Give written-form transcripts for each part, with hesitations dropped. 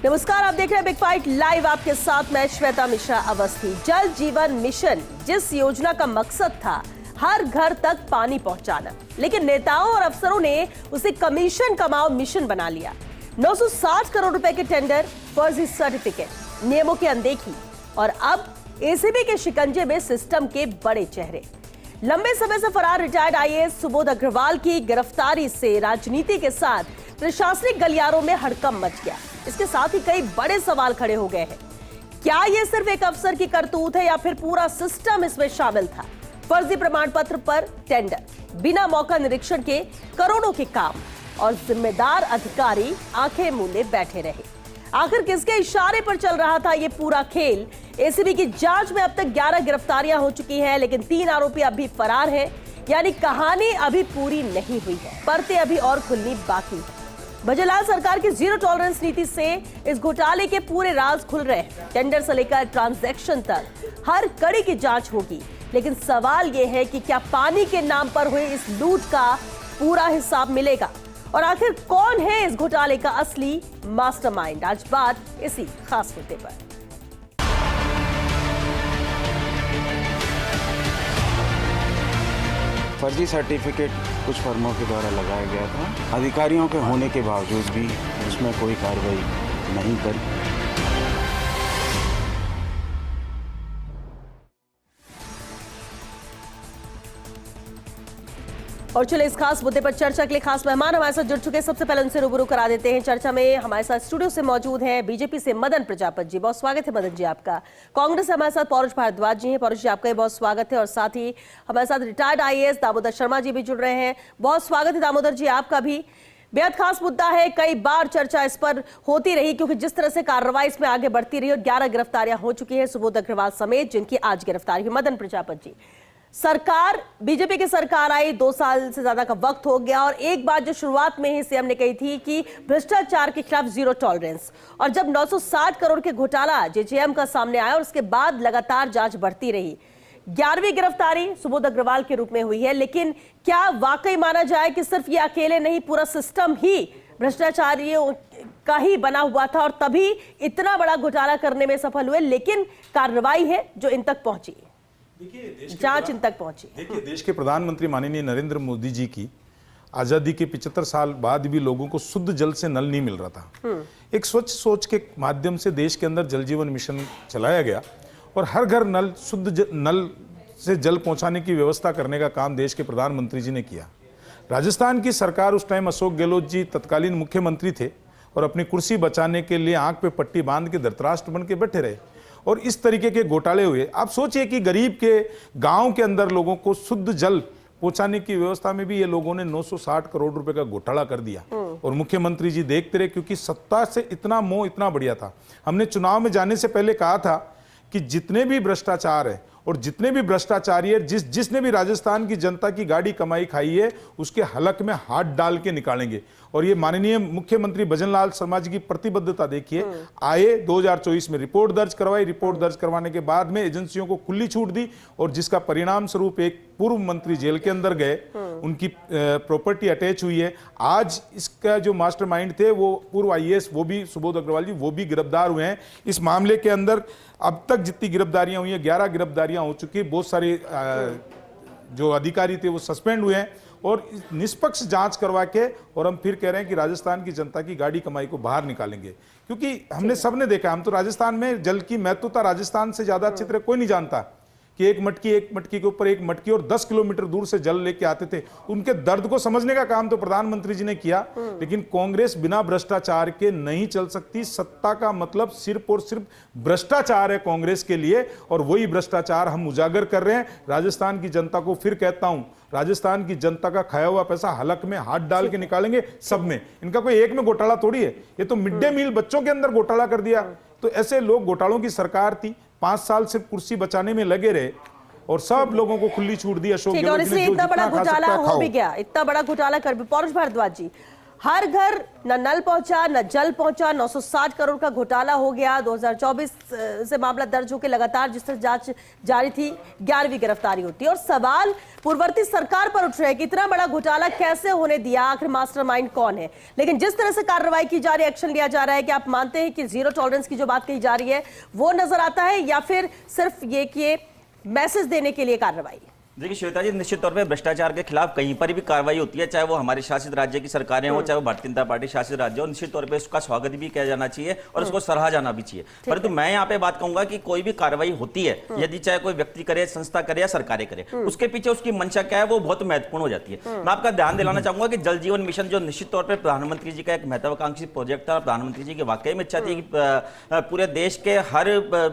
नमस्कार, आप देख रहे हैं बिग फाइट लाइव। आपके साथ मैं श्वेता मिश्रा अवस्थी। जल जीवन मिशन जिस योजना का मकसद था हर घर तक पानी पहुंचाना, लेकिन नेताओं और अफसरों ने उसे कमीशन कमाओ मिशन बना लिया। 960 करोड़ रुपए के टेंडर, फर्जी सर्टिफिकेट, नियमों की अनदेखी और अब एसीबी के शिकंजे में सिस्टम के बड़े चेहरे। लंबे समय से फरार रिटायर्ड आईएएस सुबोध अग्रवाल की गिरफ्तारी से राजनीति के साथ प्रशासनिक गलियारों में हड़कंप मच गया। इसके साथ ही कई बड़े सवाल खड़े हो गए हैं। क्या यह सिर्फ एक अफसर की करतूत है या फिर पूरा सिस्टम इसमें शामिल था? फर्जी प्रमाण पत्र पर टेंडर, बिना मौका निरीक्षण के करोड़ों के काम और जिम्मेदार अधिकारी आंखें मूंदे बैठे रहे। आखिर किसके इशारे पर चल रहा था ये पूरा खेल? एसीबी की जांच में अब तक 11 गिरफ्तारियां हो चुकी हैं, लेकिन 3 आरोपी अभी फरार हैं। यानी कहानी अभी पूरी नहीं हुई है, परतें अभी और खुलनी बाकी है। भजनलाल सरकार की जीरो टॉलरेंस नीति से इस घोटाले के पूरे राज खुल रहे हैं। टेंडर से लेकर ट्रांजैक्शन तक हर कड़ी की जांच होगी, लेकिन सवाल यह है कि क्या पानी के नाम पर हुए इस लूट का पूरा हिसाब मिलेगा? और आखिर कौन है इस घोटाले का असली मास्टरमाइंड? आज बात इसी खास मुद्दे पर। फर्जी सर्टिफिकेट कुछ फर्मों के द्वारा लगाया गया था। अधिकारियों के होने के बावजूद भी उसमें कोई कार्रवाई नहीं करी। और चलिए इस खास मुद्दे पर चर्चा के लिए खास मेहमान हमारे साथ जुड़ चुके हैं। सबसे पहले उनसे रूबरू करा देते हैं। चर्चा में हमारे साथ स्टूडियो से मौजूद हैं बीजेपी से मदन प्रजापति जी। बहुत स्वागत है मदन जी आपका। कांग्रेस से हमारे साथ पौरुष भारद्वाज जी हैं। पौरुष जी आपका भी बहुत स्वागत है। और साथ ही हमारे साथ रिटायर्ड आईएएस दामोदर शर्मा जी भी जुड़ रहे हैं। बहुत स्वागत है दामोदर जी आपका भी। बेहद खास मुद्दा है, कई बार चर्चा इस पर होती रही क्योंकि जिस तरह से कार्रवाई इसमें आगे बढ़ती रही और 11 गिरफ्तारियां हो चुकी है सुबोध अग्रवाल समेत, जिनकी आज गिरफ्तारी हुई। मदन प्रजापति जी, सरकार, बीजेपी की सरकार आई, 2 साल से ज्यादा का वक्त हो गया और एक बात जो शुरुआत में ही सीएम ने कही थी कि भ्रष्टाचार के खिलाफ जीरो टॉलरेंस, और जब 960 करोड़ के घोटाला जेजेएम का सामने आया और उसके बाद लगातार जांच बढ़ती रही, 11वीं गिरफ्तारी सुबोध अग्रवाल के रूप में हुई है। लेकिन क्या वाकई माना जाए कि सिर्फ ये अकेले नहीं, पूरा सिस्टम ही भ्रष्टाचारियों का ही बना हुआ था और तभी इतना बड़ा घोटाला करने में सफल हुए? लेकिन कार्रवाई है जो इन तक पहुंची, जांच इन तक पहुंची। देखिए, देश के प्रधानमंत्री माननीय नरेंद्र मोदी जी की आजादी के 75 साल बाद भी लोगों को शुद्ध जल से नल नहीं मिल रहा था। एक स्वच्छ सोच के माध्यम से देश के अंदर जल जीवन मिशन चलाया गया और हर घर नल शुद्ध नल से जल पहुंचाने की व्यवस्था करने का काम देश के प्रधानमंत्री जी ने किया। राजस्थान की सरकार, उस टाइम अशोक गहलोत जी तत्कालीन मुख्यमंत्री थे और अपनी कुर्सी बचाने के लिए आंख पे पट्टी बांध के धृतराष्ट्र बन के बैठे रहे और इस तरीके के घोटाले हुए। आप सोचिए कि गरीब के गांव के अंदर लोगों को शुद्ध जल पहुंचाने की व्यवस्था में भी ये लोगों ने 960 करोड़ रुपए का घोटाला कर दिया और मुख्यमंत्री जी देखते रहे, क्योंकि सत्ता से इतना मोह इतना बढ़िया था। हमने चुनाव में जाने से पहले कहा था कि जितने भी भ्रष्टाचार है और जितने भी भ्रष्टाचारी है, जिसने भी राजस्थान की जनता की गाड़ी कमाई खाई है, उसके हलक में हाथ डाल के निकालेंगे। और ये माननीय मुख्यमंत्री भजनलाल शर्मा जी की प्रतिबद्धता देखिए। आए 2024 में रिपोर्ट दर्ज करवाई, रिपोर्ट दर्ज करवाने के बाद में एजेंसियों को खुली छूट दी और जिसका परिणाम स्वरूप एक पूर्व मंत्री जेल के अंदर गए, उनकी प्रॉपर्टी अटैच हुई है। आज इसका जो मास्टरमाइंड थे वो पूर्व आईएएस, वो भी सुबोध अग्रवाल जी, वो भी गिरफ्तार हुए हैं। इस मामले के अंदर अब तक जितनी गिरफ्तारियां हुई हैं, 11 गिरफ्तारियां हो चुकी है। बहुत सारे जो अधिकारी थे वो सस्पेंड हुए हैं और निष्पक्ष जांच करवा के, और हम फिर कह रहे हैं कि राजस्थान की जनता की गाड़ी कमाई को बाहर निकालेंगे, क्योंकि हमने सबने देखा, हम तो राजस्थान में जल की महत्वता राजस्थान से ज्यादा अच्छी तरह कोई नहीं जानता कि एक मटकी के ऊपर एक मटकी और 10 किलोमीटर दूर से जल लेके आते थे। उनके दर्द को समझने का काम तो प्रधानमंत्री जी ने किया। लेकिन कांग्रेस बिना भ्रष्टाचार के नहीं चल सकती। सत्ता का मतलब सिर्फ और सिर्फ भ्रष्टाचार है कांग्रेस के लिए, और वही भ्रष्टाचार हम उजागर कर रहे हैं। राजस्थान की जनता को फिर कहता हूं, राजस्थान की जनता का खाया हुआ पैसा हलक में हाथ डाल के निकालेंगे सब में। इनका कोई एक में घोटाला थोड़ी है, ये तो मिड डे मील बच्चों के अंदर घोटाला कर दिया। तो ऐसे लोग, घोटालों की सरकार थी, 5 साल सिर्फ कुर्सी बचाने में लगे रहे और सब लोगों को खुली छूट दी। अशोक गहलोत ने इतना बड़ा घोटाला हो भी गया, इतना बड़ा घोटाला कर भी। पौरुष भारद्वाज जी, हर घर न नल पहुंचा न जल पहुंचा, 960 करोड़ का घोटाला हो गया। 2024 से मामला दर्ज होकर लगातार जिस तरह जांच जारी थी, 11वीं गिरफ्तारी होती है। और सवाल पूर्ववर्ती सरकार पर उठ रहे हैं कि इतना बड़ा घोटाला कैसे होने दिया, आखिर मास्टरमाइंड कौन है। लेकिन जिस तरह से कार्रवाई की जा रही है, एक्शन लिया जा रहा है, कि आप मानते हैं कि जीरो टॉलरेंस की जो बात कही जा रही है वो नजर आता है, या फिर सिर्फ ये कि मैसेज देने के लिए कार्रवाई? देखिए श्वेता जी, निश्चित तौर पे भ्रष्टाचार के खिलाफ कहीं पर भी कार्रवाई होती है, चाहे वो हमारे शासित राज्य की सरकारें हो, चाहे वो भारतीय जनता पार्टी शासित राज्य हो, निश्चित तौर पे उसका स्वागत भी किया जाना चाहिए और उसको सराहा जाना भी चाहिए। परंतु मैं यहाँ पे बात कहूंगा कि कोई भी कार्रवाई होती है, यदि चाहे कोई व्यक्ति करे, संस्था करे या सरकारें करे, उसके पीछे उसकी मंशा क्या है वो बहुत महत्वपूर्ण हो जाती है। मैं आपका ध्यान दिलाना चाहूंगा कि जल जीवन मिशन जो निश्चित तौर पर प्रधानमंत्री जी का एक महत्वाकांक्षी प्रोजेक्ट था, प्रधानमंत्री जी की वाकई में इच्छा थी कि पूरे देश के हर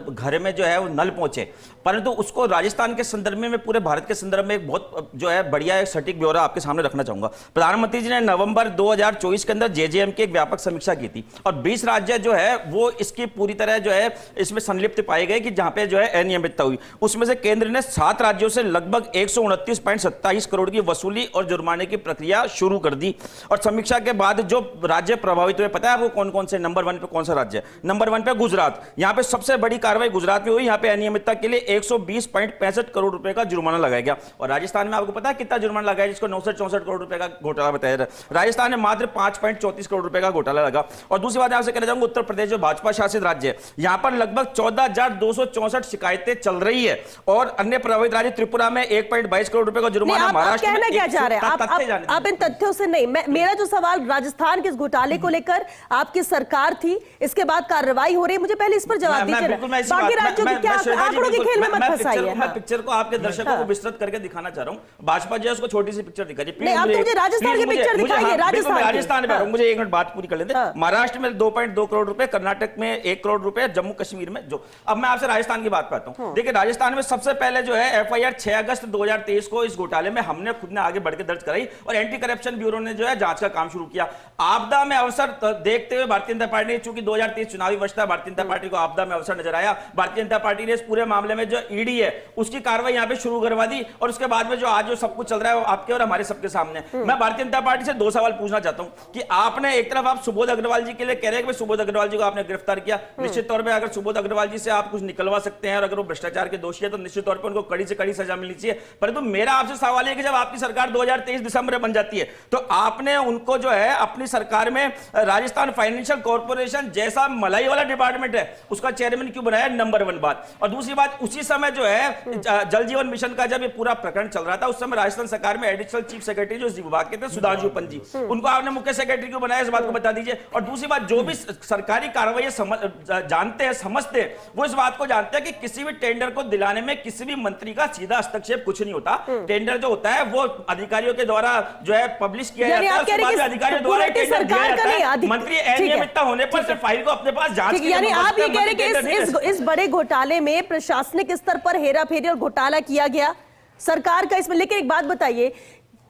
घर में जो है वो नल पहुंचे, परंतु उसको राजस्थान के संदर्भ में, पूरे भारत के संदर्भ में एक बहुत जो है बढ़िया एक सटीक ब्यौरा आपके सामने रखना चाहूंगा। प्रधानमंत्री जी ने नवंबर 2024 के अंदर जेजेएम की एक व्यापक समीक्षा की थी और 20 राज्य जो है वो इसकी पूरी तरह जो है इसमें संलिप्त पाए गए कि जहां पे जो है अनियमितता हुई। उसमें से केंद्र ने 7 राज्यों से लगभग 129.27 करोड़ की वसूली और जुर्माने की प्रक्रिया शुरू कर दी। और समीक्षा के बाद जो राज्य प्रभावित हुए, पता है आपको कौन कौन से? नंबर 1 पे कौन सा राज्य? नंबर 1 पे गुजरात। यहां पे सबसे बड़ी कार्रवाई गुजरात में हुई। यहां पे अनियमितता के लिए 120.65 करोड़ रुपए का जुर्माना लगाया गया। और राजस्थान में आपको पता है कितना जुर्माना लगाया, जिसको 64 करोड़ रुपए का घोटाला बताया जा रहा है। राजस्थान में मात्र 5.34 करोड़ रुपए का घोटाला लगा। और दूसरी बात आपसे कहना चाहूंगा, उत्तर प्रदेश जो भाजपा शासित राज्य है, यहां पर लगभग 14,264 शिकायतें चल रही है। और अन्य प्रभावित राज्य त्रिपुरा में 1.22 करोड़ रुपए का जुर्माना, महाराष्ट्र में क्या चाह रहे हैं आप इन तथ्यों से? नहीं, मेरा जो सवाल राजस्थान के इस घोटाले को लेकर, आपकी सरकार थी, इसके बाद कार्रवाई हो रही है, मुझे पहले इस पर जवाब दीजिए। बाकी राज्यों की क्या आंकड़ों के खेल में मत फंसाइए। मैं पिक्चर को आपके दर्शकों को विस्तृत करके दिखाना चाह रहा हूं। भाजपा जो है उसको छोटी सी पिक्चर दिखाइए प्लीज। आप तो मुझे राजस्थान की पिक्चर दिखाइए। राजस्थान में मुझे 1 मिनट बात पूरी कर लेते हैं। महाराष्ट्र में 2.2 करोड़ रुपए, कर्नाटक में 1 करोड़ रुपए, जम्मू कश्मीर में जो। अब मैं आपसे राजस्थान की बात करता हूं। देखिए राजस्थान में सबसे पहले जो है एफआईआर 6 अगस्त 2023 को इस घोटाले में हमने खुद ने आगे बढ़कर दर्ज कराई और एंटी करप्शन ब्यूरो ने जो है जांच का काम शुरू किया। आपदा में अवसर देखते हुए भारतीय जनता पार्टी, चूंकि 2023 चुनावी वर्ष था, भारतीय जनता पार्टी को आपदा में अवसर नजर आया। भारतीय जनता पार्टी ने इस पूरे मामले में जो ईडी है उसकी कार्रवाई यहां पे शुरू करवा दी। और उसके बाद में जो आज जो सब कुछ चल रहा है वो आपके और हमारे सबके सामने। मैं भारतीय जनता पार्टी से 2 सवाल पूछना चाहता हूं कि आपने एक तरफ आप सुबोध अग्रवाल जी के लिए कह रहे हैं कि सुबोध अग्रवाल जी को आपने गिरफ्तार किया, निश्चित तौर पे अगर सुबोध अग्रवाल जी से आप कुछ निकलवा सकते हैं और अगर वो भ्रष्टाचार के दोषी है तो निश्चित तौर पर उनको कड़ी से कड़ी सजा मिलनी चाहिए। परंतु मेरा आपसे सवाल है कि जब आपकी सरकार 2023 दिसंबर में बन जाती है तो आपने उनको जो है अपनी सरकार में राजस्थान फाइनेंशियल कॉर्पोरेशन जैसा मलाई वाला डिपार्टमेंट है उसका चेयरमैन क्यों बनाया? नंबर 1 बात। और दूसरी बात, उसी समय जो है जल जीवन मिशन का जब ये पूरा प्रकरण चल रहा था उस समय राजस्थान सरकार में एडिशनल चीफ सेक्रेटरी जो इस विभाग के थे सुधांशु पंजी, उनको आपने मुख्य सेक्रेटरी क्यों बनाया? इस बात को बता दीजिए। और दूसरी बात, जो भी सरकारी कार्रवाई जानते हैं, समझते हैं, वो इस बात को जानते हैं कि किसी भी टेंडर को दिलाने में किसी भी मंत्री का सीधा हस्तक्षेप कुछ नहीं होता। टेंडर जो होता है वो अधिकारियों के द्वारा जो है पब्लिश किया जाता है, उसके बाद अधिकारियों द्वारा टेंडर दिया जाता है। मंत्री अनियमितता होने पर सिर्फ फाइल को अपने पास जांच के, यानी आप ये कह रहे हैं कि इस बड़े घोटाले में प्रशासनिक स्तर पर हेराफेरी और घोटाला किया गया सरकार का इसमें। लेकिन एक बात बताइए,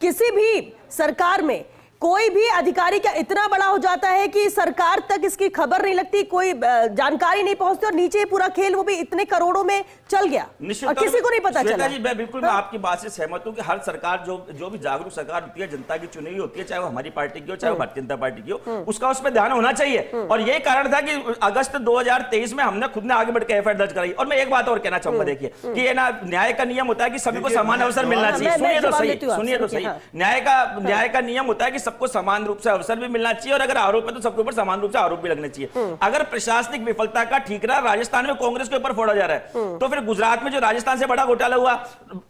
किसी भी सरकार में कोई भी अधिकारी क्या इतना बड़ा हो जाता है कि सरकार तक इसकी खबर नहीं लगती, कोई जानकारी नहीं पहुंचती और नीचे पूरा खेल वो भी इतने करोड़ों में चल गया और किसी को नहीं पता चला? जी मैं बिल्कुल मैं आपकी बात से सहमत हूं कि हर सरकार जो भी जागरूक सरकार होती है, जनता की चुनी हुई होती है, चाहे वो हमारी पार्टी की हो चाहे वो भारतीय जनता पार्टी की हो, उसका उस पर ध्यान होना चाहिए। और यही कारण था कि अगस्त 2023 में हमने खुद ने आगे बढ़कर एफआईआर दर्ज कराई। और मैं एक बात और कहना चाहूंगा, देखिए कि ये ना न्याय का नियम होता है कि सभी को समान अवसर मिलना चाहिए। सुनिए तो सही, न्याय का नियम होता है कि सबको समान रूप से अवसर भी मिलना चाहिए और अगर आरोप है तो सबके ऊपर समान रूप से आरोप भी लगने चाहिए। अगर प्रशासनिक विफलता का ठीकरा राजस्थान में कांग्रेस के ऊपर फोड़ा जा रहा है तो फिर गुजरात में जो राजस्थान से बड़ा घोटाला हुआ,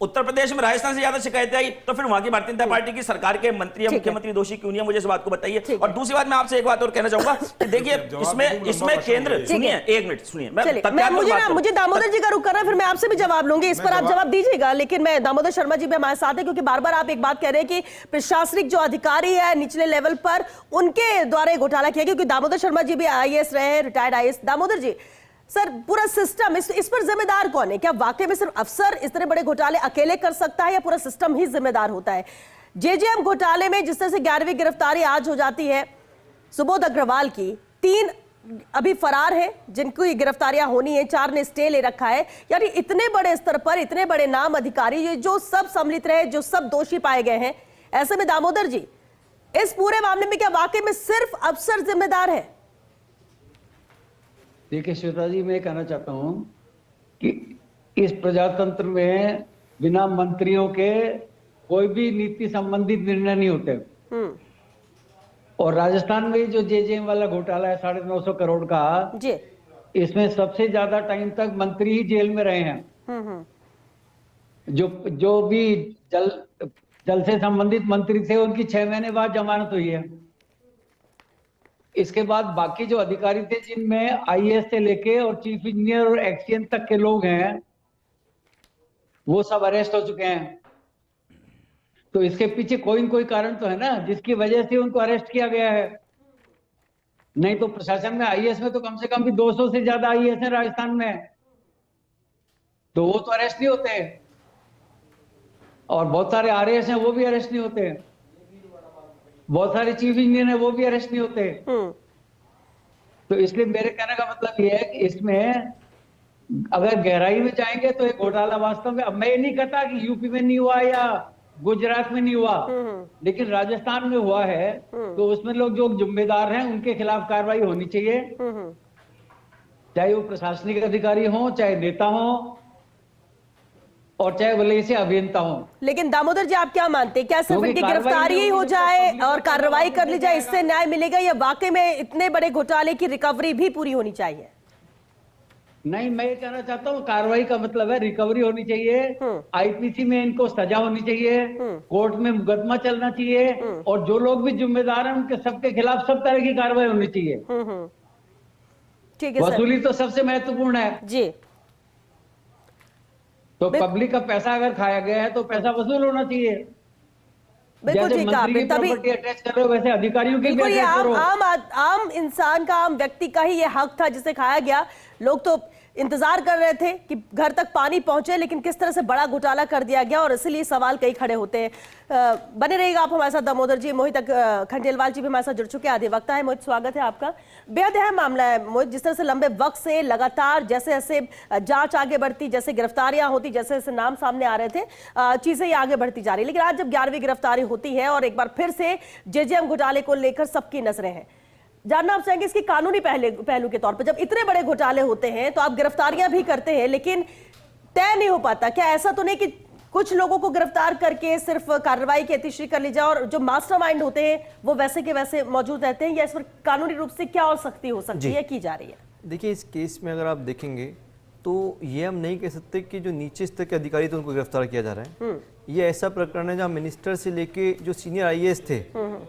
उत्तर प्रदेश में राजस्थान से ज्यादा शिकायतें आई, तो फिर वहां की भारतीय जनता पार्टी की सरकार के मंत्री या मुख्यमंत्री दोषी क्यों नहीं है? मुझे इस बात को बताइए। और दूसरी बात, मैं आपसे एक बात और कहना चाहूंगा कि देखिए इसमें केंद्र, सुनिए 1 मिनट सुनिए, मुझे दामोदर जी का रुख करना, फिर मैं आपसे भी जवाब लूंगी, इस पर आप जवाब दीजिएगा। लेकिन मैं दामोदर शर्मा जी भी हमारे साथ है, क्योंकि बार बार आप एक बात कह रहे हैं कि प्रशासनिक जो अधिकारी है निचले लेवल पर उनके द्वारा घोटाला किया, क्योंकि दामोदर शर्मा जी भी आईएएस रहे, रिटायर्ड आईएएस। दामोदर जी, सर पूरा सिस्टम इस पर जिम्मेदार कौन है? क्या वाकई में सिर्फ अफसर इस तरह बड़े घोटाले अकेले कर सकता है या पूरा सिस्टम ही जिम्मेदार होता है? जेजेएम घोटाले में जिस तरह से 11वीं गिरफ्तारी आज हो जाती है सुबोध अग्रवाल की, 3 अभी फरार है जिनको गिरफ्तारियां होनी है, 4 ने स्टे ले रखा है। यानी इतने बड़े स्तर पर इतने बड़े नाम अधिकारी जो सब सम्मिलित रहे, जो सब दोषी पाए गए हैं, ऐसे में दामोदर जी इस पूरे मामले में क्या वाकई में सिर्फ अफसर जिम्मेदार है? देखिए श्वेता जी, मैं कहना चाहता हूं कि इस प्रजातंत्र में बिना मंत्रियों के कोई भी नीति संबंधित निर्णय नहीं होते। और राजस्थान में जो जेजेएम वाला घोटाला है 950 करोड़ का जी, इसमें सबसे ज्यादा टाइम तक मंत्री ही जेल में रहे हैं। जो भी जल से संबंधित मंत्री थे उनकी 6 महीने बाद जमानत हुई है। इसके बाद बाकी जो अधिकारी थे जिनमें आईएएस से लेके और चीफ इंजीनियर और एक्सीएन तक के लोग हैं वो सब अरेस्ट हो चुके हैं। तो इसके पीछे कोई न कोई कारण तो है ना जिसकी वजह से उनको अरेस्ट किया गया है। नहीं तो प्रशासन में आईएएस में तो कम से कम भी 200 से ज्यादा आईएएस है राजस्थान में, तो वो तो अरेस्ट नहीं होते। और बहुत सारे आरएएस हैं वो भी अरेस्ट नहीं होते। बहुत सारे चीफ इंजीनियर हैं वो भी अरेस्ट नहीं होते। तो इसलिए मेरे कहने का मतलब ये है कि इसमें अगर गहराई में जाएंगे तो एक घोटाला वास्तव में, अब मैं ये नहीं कहता कि यूपी में नहीं हुआ या गुजरात में नहीं हुआ, लेकिन राजस्थान में हुआ है तो उसमें लोग जो जिम्मेदार हैं उनके खिलाफ कार्रवाई होनी चाहिए, चाहे वो प्रशासनिक अधिकारी हो, चाहे नेता हो, और चाहे भले से अभियंता हो। लेकिन दामोदर जी, आप क्या मानते हैं, क्या सिर्फ इनकी गिरफ्तारी ही हो जाए और कार्रवाई कर ली जाए इससे न्याय मिलेगा, या वाकई में इतने बड़े घोटाले की रिकवरी भी पूरी होनी चाहिए? नहीं, मैं ये कहना चाहता हूँ कार्रवाई का मतलब है रिकवरी होनी चाहिए, आईपीसी में इनको सजा होनी चाहिए, कोर्ट में मुकदमा चलना चाहिए, और जो लोग भी जिम्मेदार हैं उनके सबके खिलाफ सब तरह की कार्रवाई होनी चाहिए। ठीक है सर। वसूली तो सबसे महत्वपूर्ण है जी। तो पब्लिक का पैसा अगर खाया गया है तो पैसा वसूल होना चाहिए। बिल्कुल जैसे ठीक है मंत्री की आपने, तभी प्रॉपर्टी अटैच कर रहे हो वैसे अधिकारियों की भी बिल्कुल ये अटैच करो। आम इंसान का, आम व्यक्ति का ही ये हक था जिसे खाया गया। लोग तो इंतजार कर रहे थे कि घर तक पानी पहुंचे, लेकिन किस तरह से बड़ा घोटाला कर दिया गया, और इसलिए सवाल कई खड़े होते हैं। बने रहिएगा आप हमारे साथ दामोदर जी। मोहित खंडेलवाल जी भी हमारे साथ जुड़ चुके हैं, अधिवक्ता है। मोहित, स्वागत है आपका। बेहद अहम मामला है मोहित, जिस तरह से लंबे वक्त से लगातार जैसे जैसे जांच आगे बढ़ती, जैसे गिरफ्तारियां होती, जैसे जैसे नाम सामने आ रहे थे, चीजें ही आगे बढ़ती जा रही। लेकिन आज जब 11वीं गिरफ्तारी होती है और एक बार फिर से जेजेएम घोटाले को लेकर सबकी नजरें हैं, जानना आप चाहेंगे इसकी कानूनी पहलू के तौर पर, जब इतने बड़े घोटाले होते हैं तो आप गिरफ्तारियां भी करते हैं लेकिन तय नहीं हो पाता, क्या ऐसा तो नहीं कि कुछ लोगों को गिरफ्तार करके सिर्फ कार्रवाई की अतिश्री कर ली जाए और जो मास्टरमाइंड होते हैं वो वैसे के वैसे मौजूद रहते हैं, या इस पर कानूनी रूप से क्या और सख्ती हो सकती है, की जा रही है? देखिए, इस केस में अगर आप देखेंगे तो ये हम नहीं कह सकते कि जो नीचे स्तर के अधिकारी थे उनको गिरफ्तार किया जा रहा है। ये ऐसा प्रकरण है जहाँ मिनिस्टर से लेके जो सीनियर आईएएस थे,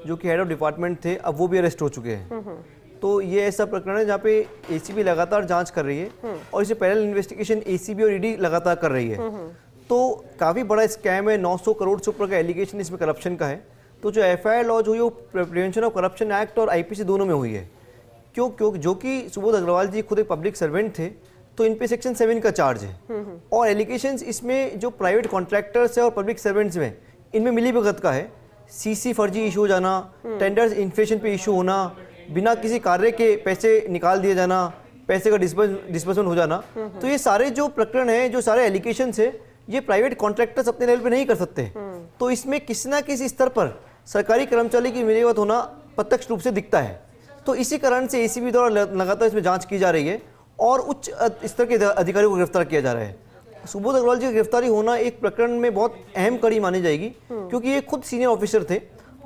जो कि हेड ऑफ डिपार्टमेंट थे, अब वो भी अरेस्ट हो चुके हैं। तो ये ऐसा प्रकरण है जहाँ पे एसीबी लगातार जांच कर रही है और इसे पैरेलल इन्वेस्टिगेशन एसीबी और ईडी लगातार कर रही है। तो काफ़ी बड़ा स्कैम है, 900 करोड़ से ऊपर का एलिगेशन इसमें करप्शन का है। तो जो एफआईआर लॉन्च हुई वो प्रिवेंशन ऑफ करप्शन एक्ट और आईपीसी दोनों में हुई है। क्यों जो कि सुबोध अग्रवाल जी खुद एक पब्लिक सर्वेंट थे, तो इन पे सेक्शन 7 का चार्ज है। और एलिगेशंस इसमें जो प्राइवेट कॉन्ट्रैक्टर्स है और पब्लिक सर्वेंट्स में, इनमें मिलीभगत का है। सीसी फर्जी इशू हो जाना, टेंडर्स इन्फ्लेशन पे इशू होना, बिना किसी कार्य के पैसे निकाल दिए जाना, पैसे का डिस्बर्समेंट हो जाना। तो ये सारे जो प्रकरण है, जो सारे एलिगेशंस है, ये प्राइवेट कॉन्ट्रैक्टर्स अपने लेवल पे नहीं कर सकते। तो इसमें किसी ना किसी स्तर पर सरकारी कर्मचारी की मिलीभगत होना प्रत्यक्ष रूप से दिखता है। तो इसी कारण से एसीबी द्वारा लगातार इसमें जांच की जा रही है और उच्च स्तर के अधिकारियों को गिरफ्तार किया जा रहा है। सुबोध अग्रवाल जी की गिरफ्तारी होना एक प्रकरण में बहुत अहम कड़ी मानी जाएगी, क्योंकि ये खुद सीनियर ऑफिसर थे।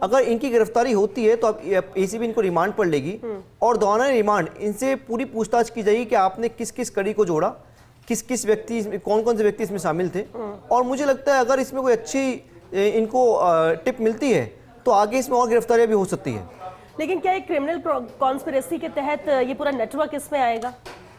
अगर इनकी गिरफ्तारी होती है तो अब एसीबी इनको रिमांड पर लेगी और दौरान रिमांड इनसे पूरी पूछताछ की जाएगी कि आपने किस किस कड़ी को जोड़ा, किस किस व्यक्ति, कौन कौन से व्यक्ति इसमें शामिल थे। और मुझे लगता है अगर इसमें कोई अच्छी इनको टिप मिलती है तो आगे इसमें और गिरफ्तारियां भी हो सकती है। लेकिन क्या एक क्रिमिनल कॉन्स्पिरेसी के तहत ये पूरा नेटवर्क इसमें आएगा,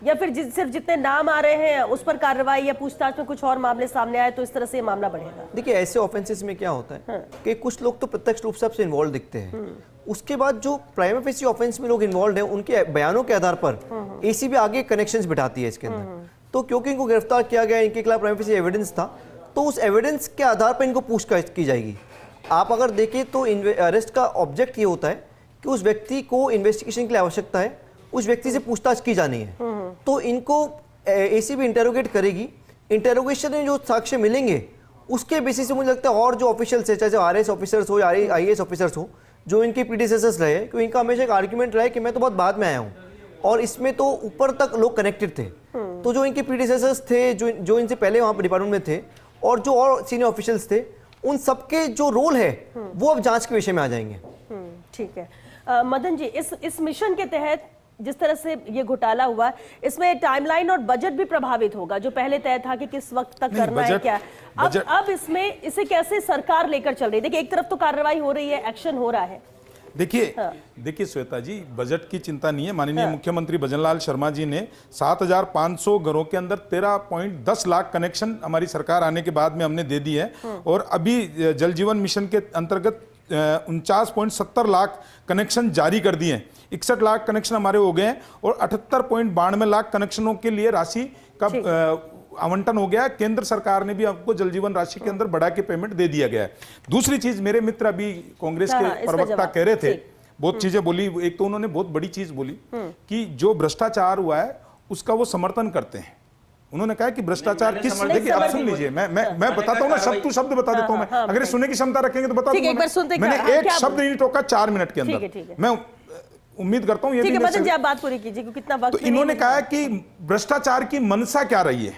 या फिर सिर्फ जितने नाम आ रहे हैं उस पर कार्रवाई या पूछताछ में कुछ और मामले सामने आए तो इस तरह से ये मामला बढ़ेगा? देखिए, ऐसे ऑफेंसेस में क्या होता है कि कुछ लोग तो प्रत्यक्ष रूप से आपसे इन्वॉल्व दिखते हैं। उसके बाद जो प्राइमा फेसी ऑफेंस में लोग इन्वॉल्व हैं, उनके बयानों के आधार पर एसीबी आगे कनेक्शंस बिठाती है इसके अंदर। तो क्योंकि इनको गिरफ्तार किया गया, इनके खिलाफ प्राइमा फेसी एविडेंस था, तो उस एविडेंस के आधार पर इनको पूछताछ की जाएगी। आप अगर देखें तो अरेस्ट का ऑब्जेक्ट ये होता है कि उस व्यक्ति को इन्वेस्टिगेशन के लिए आवश्यकता है, उस व्यक्ति से पूछताछ की जानी है। तो इनको एसीबी इंटेरोगेट करेगी। इंटेरोगेशन में जो साक्ष्य मिलेंगे उसके बेसिस से मुझे लगता है और जो ऑफिशियल्स है, चाहे आरएस ऑफिसर्स हो या आईएएस ऑफिसर्स हो, जो इनके प्रीडिसेसर्स रहे, क्योंकि इनका हमेशा एक आर्ग्यूमेंट रहा है कि मैं तो बहुत बाद में आया हूँ और इसमें तो ऊपर तक लोग कनेक्टेड थे। तो जो इनके प्रीडिसेसर्स थे, जो इनसे पहले वहाँ पर डिपार्टमेंट में थे और जो और सीनियर ऑफिशियल्स थे, उन सबके जो रोल है वो अब जांच के विषय में आ जाएंगे। ठीक है। मदन जी, इस मिशन के तहत जिस तरह से ये घोटाला हुआ, इसमें टाइमलाइन और बजट भी प्रभावित होगा, जो पहले तय था कि किस वक्त तक करना है क्या। अब इसमें इसे कैसे सरकार लेकर चल रही है? देखिए, एक तरफ तो कार्रवाई हो रही है, एक्शन हो रहा है। देखिए श्वेता जी, बजट की चिंता नहीं है। माननीय मुख्यमंत्री भजनलाल शर्मा जी ने 7,500 घरों के अंदर 13.10 लाख कनेक्शन हमारी सरकार आने के बाद में हमने दे दी है। और अभी जल जीवन मिशन के अंतर्गत 49.70 लाख कनेक्शन जारी कर दिए हैं। 61 लाख कनेक्शन हमारे हो गए हैं और 78.92 लाख कनेक्शनों के लिए राशि का आवंटन हो गया। केंद्र सरकार ने भी आपको जल जीवन राशि के अंदर बढ़ा के पेमेंट दे दिया गया है। दूसरी चीज, मेरे मित्र अभी कांग्रेस के प्रवक्ता कह रहे थे, बहुत चीजें बोली। एक तो उन्होंने बहुत बड़ी चीज बोली कि जो भ्रष्टाचार हुआ है उसका वो समर्थन करते हैं। उन्होंने कहा कि भ्रष्टाचार किस, देखिए आप सुन लीजिए, मैं बताता हूँ ना, शब्द टू शब्द बता देता हूँ मैं। अगर सुनने की क्षमता रखेंगे तो बता दूंगा। मैंने एक शब्द नहीं टोका 4 मिनट के अंदर। मैं उम्मीद करता हूँ ये भी मदन जी आप बात पूरी कीजिए, कितना वक्त। तो इन्होंने कहा कि भ्रष्टाचार की मंशा क्या रही है,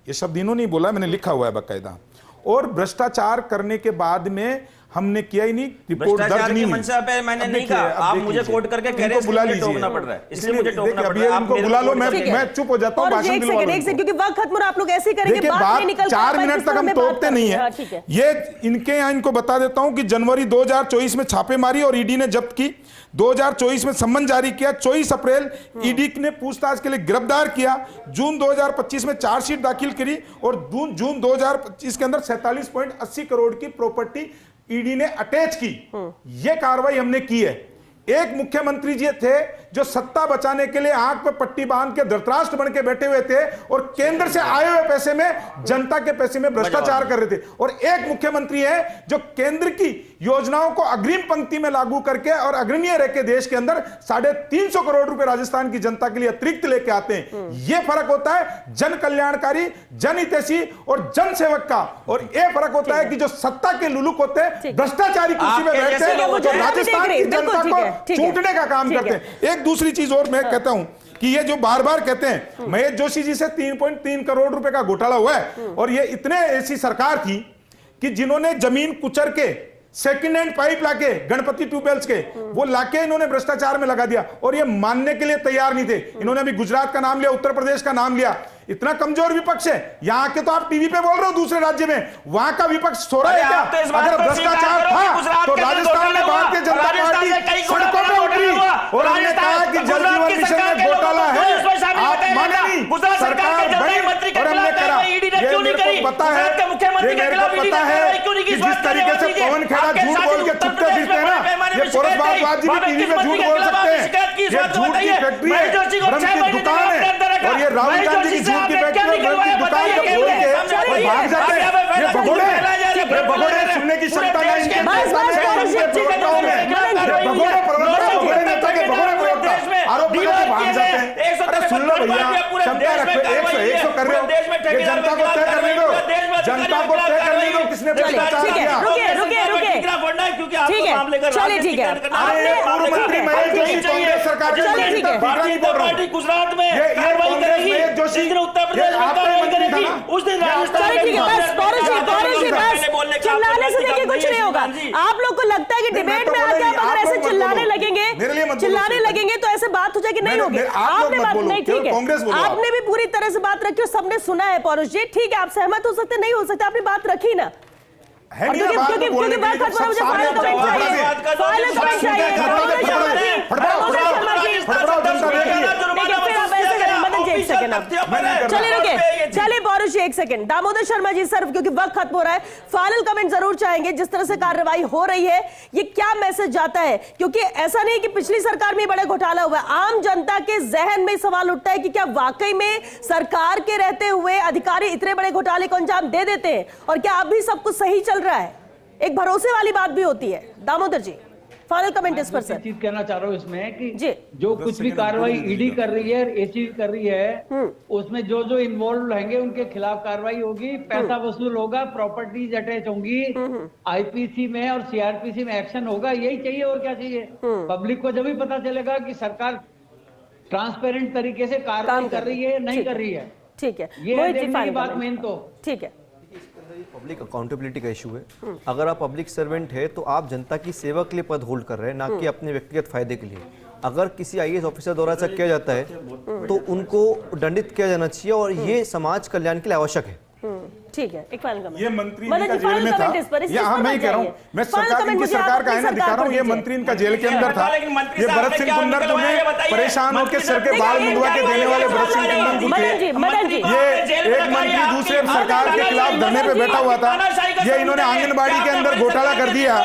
ये शब्द इन्होंने नहीं बोला, मैंने लिखा हुआ है बाकायदा। और भ्रष्टाचार करने के बाद में हमने किया ही नहीं, रिपोर्ट दर्ज नहीं हुई। मंशा पे मैंने नहीं कहा, आप मुझे कोट करके कह रहे हैं, बुला इसलिए टोकना पड़ रहा है, इसलिए मुझे टोकना पड़ रहा है। इनको बुला लो, मैं चुप हो जाता हूँ, भाषण दिलवा लो। क्योंकि वक्त खत्म, आप लोग ऐसे ही करेंगे, देखिए बात 4 मिनट तक हम टोकते नहीं है। ये इनके यहाँ इनको बता देता हूँ कि जनवरी 2024 में छापेमारी और ईडी ने जब्त की। 2024 में सम्मन जारी किया। 24 अप्रैल ईडी ने पूछताछ के लिए गिरफ्तार किया। जून 2025 में चार्जशीट दाखिल करी और जून 2025 के अंदर 47.80 करोड़ की प्रॉपर्टी ईडी ने अटैच की। यह कार्रवाई हमने की है। एक मुख्यमंत्री जी थे जो सत्ता बचाने के लिए आंख पे पट्टी बांध के धृतराष्ट्र बन के बैठे हुए थे और केंद्र से आए हुए पैसे में, जनता के पैसे में भ्रष्टाचार कर रहे थे। और एक मुख्यमंत्री है जो केंद्र की योजनाओं को अग्रिम पंक्ति में लागू करके और अग्रणीय रह के देश के अंदर 350 करोड़ रुपए राजस्थान की जनता के लिए अतिरिक्त लेके आते हैं। यह फर्क होता है जन कल्याणकारी, जनहितैषी और जन सेवक का। और यह फर्क होता है कि जो सत्ता के लुलुक होते हैं, भ्रष्टाचारी कुर्सी में बैठते हैं, जो राजस्थान की जनता को चूंटने का काम करते हैं। एक दूसरी चीज और मैं कहता हूं कि ये जो बार बार कहते हैं महेश जोशी जी से 3.3 करोड़ रुपए का घोटाला हुआ है, और ये इतने ऐसी सरकार थी कि जिन्होंने जमीन कुचर के सेकंड हैंड पाइप लाके गणपति ट्यूबवेल्स के वो लाके इन्होंने भ्रष्टाचार में लगा दिया और ये मानने के लिए तैयार नहीं थे। इन्होंने अभी गुजरात का नाम लिया, उत्तर प्रदेश का नाम लिया। इतना कमजोर विपक्ष है। यहाँ के तो आप टीवी पे बोल रहे हो, दूसरे राज्य में वहां का विपक्ष सो रहा है क्या? अगर भ्रष्टाचार था तो राजस्थान में भारतीय जनता पार्टी सड़कों पे उतरी और हमने कहा कि जल जीवन मिशन में घोटाला है, आप माने नहीं। सरकार बनी और हमने करा। ये मेरे को पता है, ये मेरे को पता है कि जिस तरीके से पवन खेड़ा झूठ बोल के चुपते फिरते हैं ना, ये पुरस्कार जी भी टीवी पे झूठ बोल सकते हैं। ये झूठ की फैक्ट्री है, भ्रम की दुकान है। और ये राहुल गांधी की झूठ की फैक्ट्री की दुकान को खोल के और भाग जाते हैं। ये भगोड़े सुनने की क्षमता नहीं इनके प्रवक्ताओं में। भगोड़े नेता के भगोड़े प्रवक्ता आरोप लगा के भाग जाते हैं। अरे सुन लो भैया, क्षमता रखो। 100 कर रहे हो, ये जनता को तय करने दो, जनता को तय करने दो किसने भ्रष्टाचार किया। ठीक है, चलिए ठीक है। पूर्व मंत्री महेश जोशी कांग्रेस सरकार पार्टी गुजरात में कार्रवाई करेगी, उत्तर प्रदेश में कार्रवाई करेगी, उस दिन चिल्लाने से देखिए कुछ नहीं होगा। आप लोग को लगता है कि डिबेट में आके आप अगर ऐसे चिल्लाने लगेंगे तो ऐसे बात हो जाएगी, नहीं होगी। आपने बात नहीं, ठीक है, आपने भी पूरी तरह से बात रखी और सबने सुना है। पौरुष जी ठीक है, आप सहमत हो सकते नहीं हो सकते, आपने बात रखी ना, क्योंकि बात खत्म हो, मुझे फाइनल कमेंट चाहिए, फाइनल कमेंट चाहिए। चलिए पौरुष जी 1 सेकंड, दामोदर शर्मा जी सर, क्योंकि वक्त खत्म हो रहा है, फाइनल कमेंट जरूर चाहेंगे। जिस तरह से कार्रवाई हो रही है, ये क्या मैसेज जाता है? क्योंकि ऐसा नहीं कि पिछली सरकार में बड़ा घोटाला हुआ है, आम जनता के जहन में सवाल उठता है कि क्या वाकई में सरकार के रहते हुए अधिकारी इतने बड़े घोटाले को अंजाम दे देते हैं, और क्या अभी सब कुछ सही चल रहा है? एक भरोसे वाली बात भी होती है। दामोदर जी फाइनल कमेंट इस पर सर। चीज कहना चाह रहा हूँ इसमें कि जी। जो कुछ भी कार्रवाई ईडी कर रही है, एसीबी कर रही है, उसमें जो जो इन्वॉल्व रहेंगे उनके खिलाफ कार्रवाई होगी, पैसा वसूल होगा, प्रॉपर्टीज अटैच होंगी, आईपीसी में और सीआरपीसी में एक्शन होगा। यही चाहिए और क्या चाहिए? पब्लिक को जब भी पता चलेगा कि सरकार ट्रांसपेरेंट तरीके से कार्रवाई कर रही है, नहीं कर रही है। ठीक है, ये मोहित जी देखने की फाइनल बात कमेंट। मेन तो ठीक है, पब्लिक अकाउंटेबिलिटी का इशू है। अगर आप पब्लिक सर्वेंट है तो आप जनता की सेवा के लिए पद होल्ड कर रहे हैं, ना कि अपने व्यक्तिगत फायदे के लिए। अगर किसी आईएएस ऑफिसर द्वारा ऐसा किया जाता है तो उनको दंडित किया जाना चाहिए और ये समाज कल्याण के लिए आवश्यक है। ठीक है, एक फाइनल कमेंट। ये मंत्री मदन इनका जी, जेल फाइनल में था। कमेंट इस पर, ये हाँ मैं ही कह रहा हूँ, मैं सरकार इनकी सरकार का है ना दिखा रहा हूँ। ये मंत्री इनका जेल के अंदर था। ये भरत सिंह कुन्नर जो में परेशान होकर सर के बाल मुंडवा के देने वाले भरत सिंह कुन्नर जो थे, मदन जी ये एक मंत्री दूसरे सरकार के खिलाफ धरने पे बैठा हुआ था। ये इन्होंने आंगनबाड़ी के अंदर घोटाला कर दिया।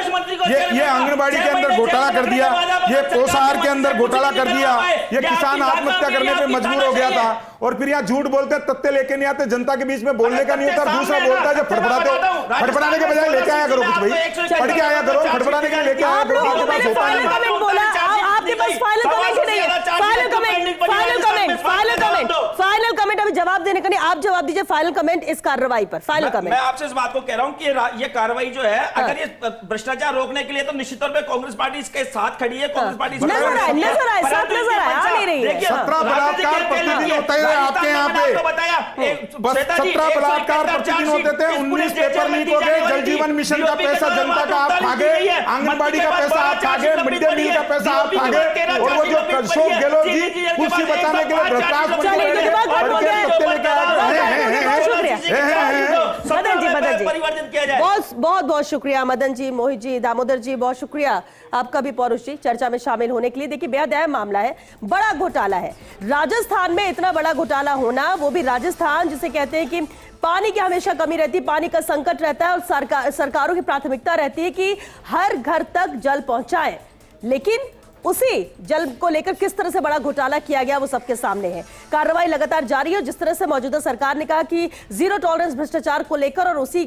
ये आंगनबाड़ी के अंदर घोटाला कर दिया। ये पोषाहार के अंदर घोटाला कर दिया। ये किसान आत्महत्या करने पे मजबूर हो गया था। और फिर यहाँ झूठ बोलते, तथ्य लेके नहीं आते, जनता के बीच में बोलने का नहीं होता। दूसरा बोलता है जब फड़फड़ाने के बजाय लेके आया करो कुछ भाई, पढ़ के आया करो, फड़फड़ाने के लिए लेके आया करो। आपके पास होता फाइनल नहीं। कमेंट बोला, आपके पास फाइनल कमेंट ही नहीं है। Final comment, final comment, final comment, final comment. अभी जवाब देने का नहीं, आप जवाब दीजिए फाइनल कमेंट इस कार्रवाई पर। Final comment. मैं आपसे इस बात को कह रहा हूं कि ये कार्रवाई जो है, अगर ये भ्रष्टाचार रोकने के लिए तो निश्चित तौर पे कांग्रेस पार्टी इसके साथ खड़ी है। कांग्रेस पार्टी नजर आए, साथ नजर आए, आ नहीं रही है। 17 बलात्कार प्रतिदिन होते हैं आपके यहाँ पे। 17 बलात्कार प्रतिदिन होते थे। 19 पेपर लीक हो गए। जल जीवन मिशन का पैसा जनता का आप खा गए, आंगनबाड़ी का पैसा आप खा गए, मिड डे मील का पैसा आप खा गए। और वो जो अशोक गहलोत जी कुर्सी बचाने के लिए भ्रष्टाचार परिवर्तन किया जाए। बहुत बहुत शुक्रिया मदन जी, मोहित जी, दामोदर जी, बहुत शुक्रिया आपका भी पौरुष जी चर्चा में शामिल होने के लिए। देखिए बेहद अहम मामला है, बड़ा घोटाला है। राजस्थान में इतना बड़ा घोटाला होना, वो भी राजस्थान जिसे कहते हैं कि पानी की हमेशा कमी रहती है, पानी का संकट रहता है और सरकारों की प्राथमिकता रहती है कि हर घर तक जल पहुंचाएं। लेकिन उसी जल को लेकर किस तरह से बड़ा घोटाला किया गया वो सबके सामने है। कार्रवाई लगातार जारी है। जिस तरह से मौजूदा सरकार ने कहा कि जीरो टॉलरेंस भ्रष्टाचार को लेकर, और उसी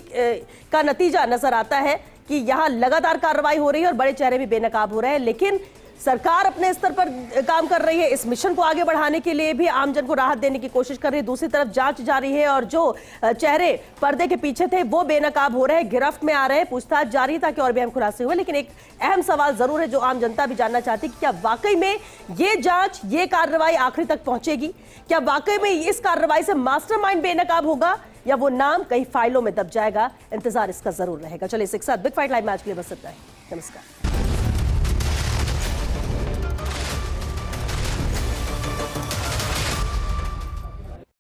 का नतीजा नजर आता है कि यहां लगातार कार्रवाई हो रही है और बड़े चेहरे भी बेनकाब हो रहे हैं। लेकिन सरकार अपने स्तर पर काम कर रही है, इस मिशन को आगे बढ़ाने के लिए भी आमजन को राहत देने की कोशिश कर रही है। दूसरी तरफ जांच जारी है और जो चेहरे पर्दे के पीछे थे वो बेनकाब हो रहे हैं, गिरफ्त में आ रहे हैं, पूछताछ जारी है ताकि और भी अहम खुलासे हुए। लेकिन एक अहम सवाल जरूर है जो आम जनता भी जानना चाहती है कि क्या वाकई में ये जांच, ये कार्रवाई आखिरी तक पहुंचेगी? क्या वाकई में इस कार्रवाई से मास्टरमाइंड बेनकाब होगा या वो नाम कई फाइलों में दब जाएगा? इंतजार इसका जरूर रहेगा। चलिए इस एक साथ बिग फाइट लाइव में आज के लिए बस इतना ही। नमस्कार।